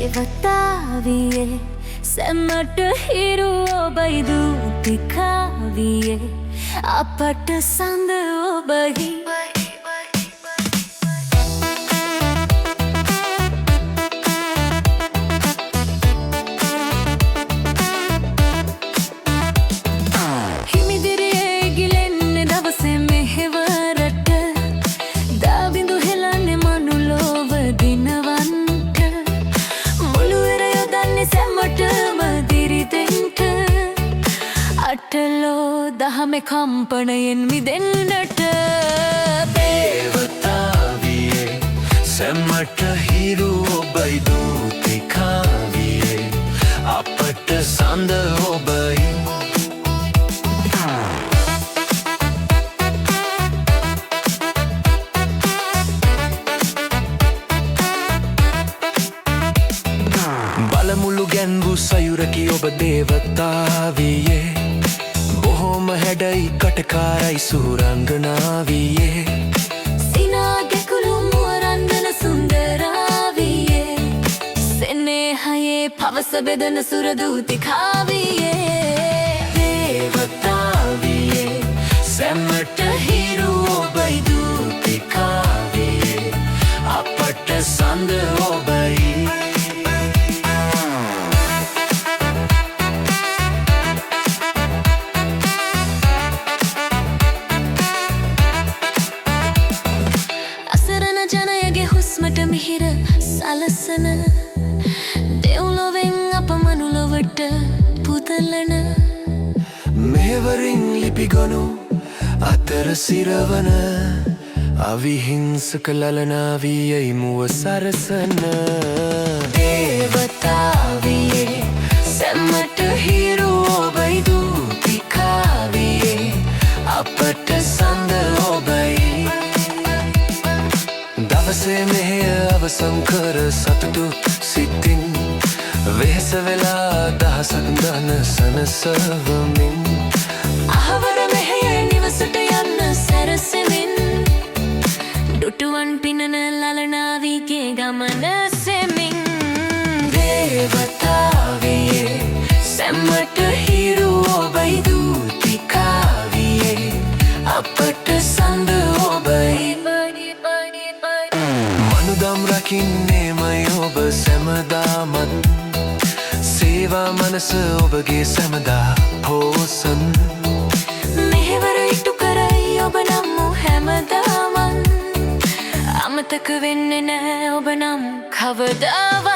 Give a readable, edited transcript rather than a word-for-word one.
දේවතාවියේ සැමට හිරු ඔබයි දූතිකාවියේ අපට සඳ ඔබයි හිමිදිරියේ ගිලෙන්නේ දවසේ මෙහෙවරට දාබිඳු හෙලන්නේ මනුලොව දිනවන්ට මුළුවර යොදන්නේ සැමටම දිරිදෙන්ට අටලෝ දහමේ කම්පනයෙන් මිදෙන්නට දේවතාවියේ සැමට හිරු ඔබයි දූතිකාවියේ අපට සඳ ඔබයි බලමුළු ගැන්වූ සයුරකි ඔබ දේවතාවියේ බොහෝම හැඩයි කටකාරයි සුරංගනාවියේ සිනා ගැකුළු මුවරංගන සුන්දරාවියේ සෙනෙහයේ පවස බෙදන සුරදූතිකාවියේ දේවතාවියේ සැමට හිරු ඔබයි දූතිකාවියේ අපට සඳ ඔබයි හුස්මට මිහිර සලසන දෙව්ලොවෙන් අප මනුලොවට පුදලන මෙහෙවරින් ලිපිගොනු අතර සිරවන අවිහිංසක ලලනාවියයි මුව සරසන දේවතාවියේ සැමට හිරු ඔබයි දූතිකාවියේ අපට සඳ ඔබයි දවසේ මෙහෙය අවසන් කර සතුටු සිතින් වෙහෙස වෙලා දහසක් දන සනසවමින් අහවර මෙහෙය නිවසට යන්න සැරසෙමින් දුටුවන් පිනන ලලනාවිගේ ගමන සෙමින් දේවතාවියේ සැමට හිරු ඔබයි දූතිකාවියේ අපට සඳ ඔබයි මනුදම් රකින්නේමයි ඔබ සැමදාමත් සේවා මනස ඔබගේ සැමදා පෝසන් මෙහෙවර ඉටු කරයි ඔබ නම් හැමදාමත් අමතක වෙන්නේ නෑ ඔබ නම් කවදාවත්